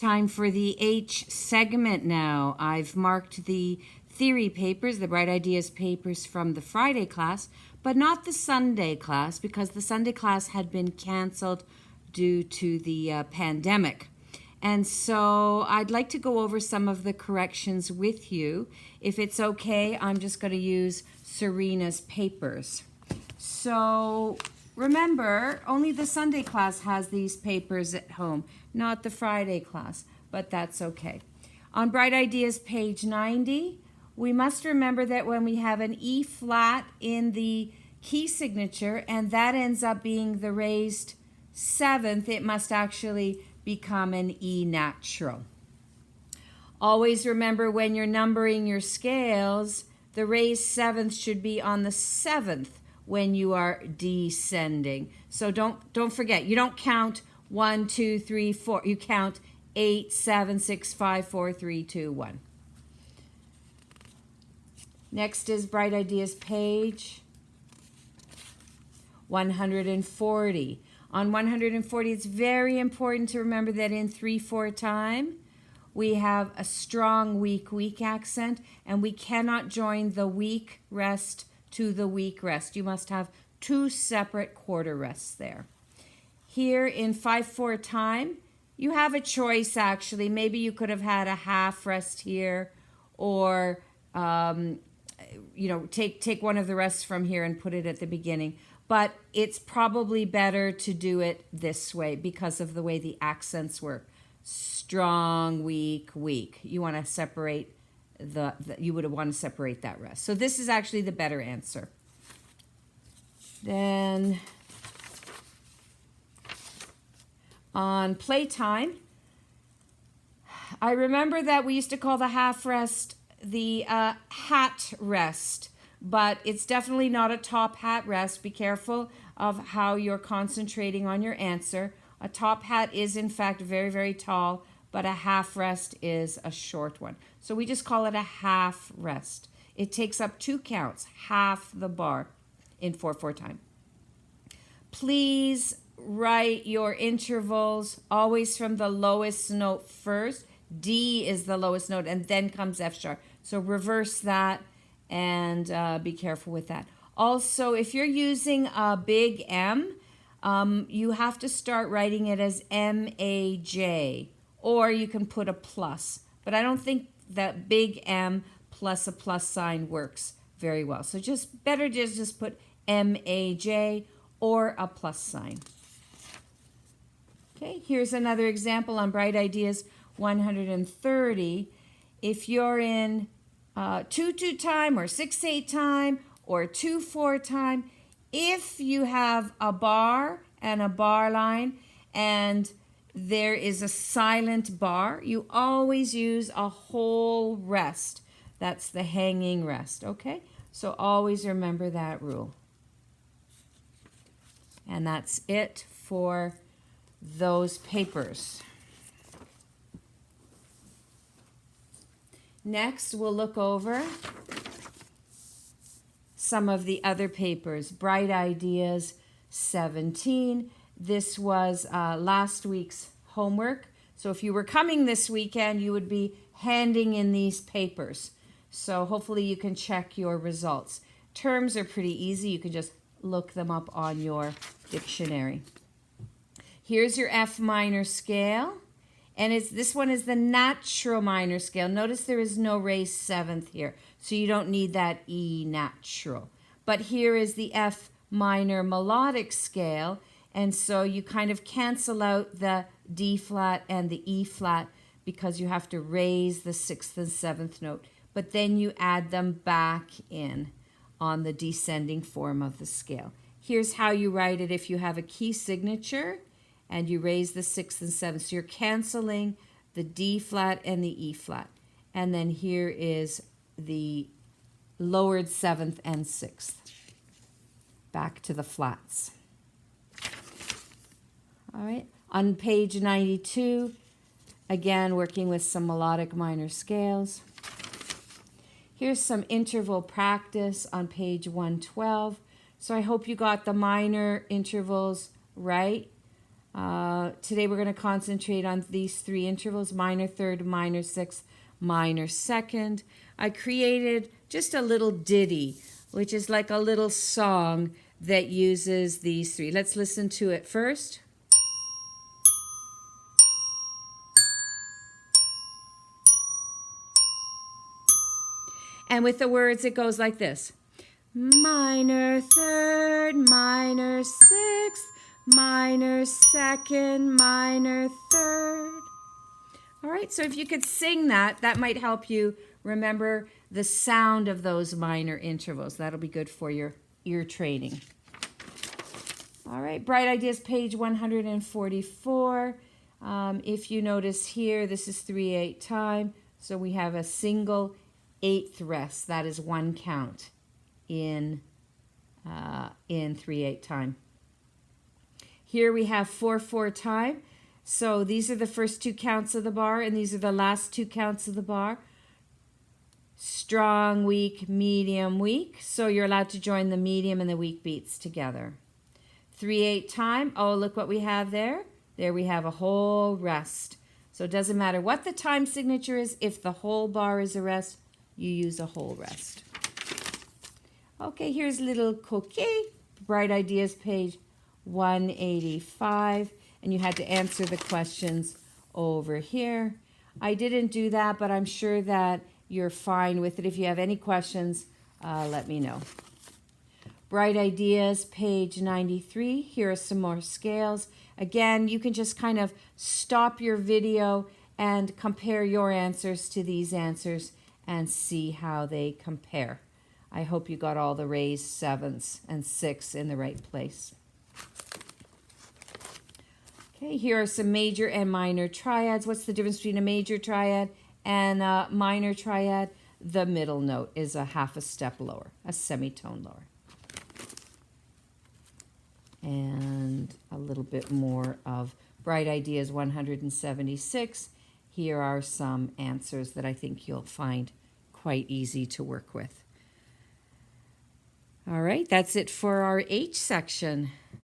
Time for the H segment now. I've marked the theory papers, the Bright Ideas papers from the Friday class, but not the Sunday class because the Sunday class had been canceled due to the pandemic. And so I'd like to go over some of the corrections with you. If it's okay, I'm just going to use Serena's papers. So remember, only the Sunday class has these papers at home, not the Friday class, but that's okay. On Bright Ideas, page 90, we must remember that when we have an E flat in the key signature and that ends up being the raised seventh, it must actually become an E natural. Always remember when you're numbering your scales, the raised seventh should be on the seventh when you are descending. So don't forget, you don't count 1, 2, 3, 4. You count 8, 7, 6, 5, 4, 3, 2, 1. Next is Bright Ideas page 140. On 140, it's very important to remember that in 3/4 time, we have a strong weak, weak accent, and we cannot join the weak rest to the weak rest. You must have two separate quarter rests there. Here in 5/4 time, you have a choice actually. Maybe you could have had a half rest here, or take one of the rests from here and put it at the beginning. But it's probably better to do it this way because of the way the accents work. Strong, weak, weak. You want to separate you would want to separate that rest. So this is actually the better answer. Then on playtime, I remember that we used to call the half rest the hat rest, but it's definitely not a top hat rest. Be careful of how you're concentrating on your answer. A top hat is in fact very, very tall, but a half rest is a short one. So we just call it a half rest. It takes up 2 counts, half the bar in 4/4 time. Please write your intervals always from the lowest note first. D is the lowest note, and then comes F sharp. So reverse that and be careful with that. Also, if you're using a big M, you have to start writing it as MAJ, or you can put a plus. But I don't think that big M plus a plus sign works very well. So better just put MAJ or a plus sign. Okay, here's another example on Bright Ideas 130. If you're in 2/2 time or 6/8 time or 2/4 time, if you have a bar and a bar line and there is a silent bar, you always use a whole rest. That's the hanging rest, okay? So always remember that rule. And that's it for those papers. Next, we'll look over some of the other papers. Bright Ideas 17. This was last week's homework. So if you were coming this weekend, you would be handing in these papers. So hopefully you can check your results. Terms are pretty easy. You can just look them up on your dictionary. Here's your F minor scale. And this one is the natural minor scale. Notice there is no raised seventh here, so you don't need that E natural. But here is the F minor melodic scale, and so you kind of cancel out the D flat and the E flat because you have to raise the 6th and 7th note. But then you add them back in on the descending form of the scale. Here's how you write it if you have a key signature and you raise the 6th and 7th. So you're canceling the D flat and the E flat. And then here is the lowered 7th and 6th. Back to the flats. All right, on page 92, again working with some melodic minor scales. Here's some interval practice on page 112. So I hope you got the minor intervals right. Today we're going to concentrate on these three intervals: minor third, minor sixth, minor second. I created just a little ditty, which is like a little song that uses these three. Let's listen to it first. And with the words, it goes like this. Minor third, minor sixth, minor second, minor third. All right, so if you could sing that, that might help you remember the sound of those minor intervals. That'll be good for your ear training. All right, Bright Ideas, page 144. If you notice here, this is 3/8 time. So we have a single eighth rest. That is one count in 3/8 time. Here we have 4/4 time. So these are the first two counts of the bar, and these are the last two counts of the bar. Strong, weak, medium, weak. So you're allowed to join the medium and the weak beats together. 3/8 time. Oh, look what we have there. There we have a whole rest. So it doesn't matter what the time signature is. If the whole bar is a rest, you use a whole rest. Okay, here's little coquet. Bright Ideas, page 185. And you had to answer the questions over here. I didn't do that, but I'm sure that you're fine with it. If you have any questions, let me know. Bright Ideas, page 93. Here are some more scales. Again, you can just kind of stop your video and compare your answers to these answers and see how they compare. I hope you got all the raised 7s and 6 in the right place. Okay, here are some major and minor triads. What's the difference between a major triad and a minor triad? The middle note is a half a step lower, a semitone lower. And a little bit more of Bright Ideas 176. Here are some answers that I think you'll find quite easy to work with. All right, that's it for our H section.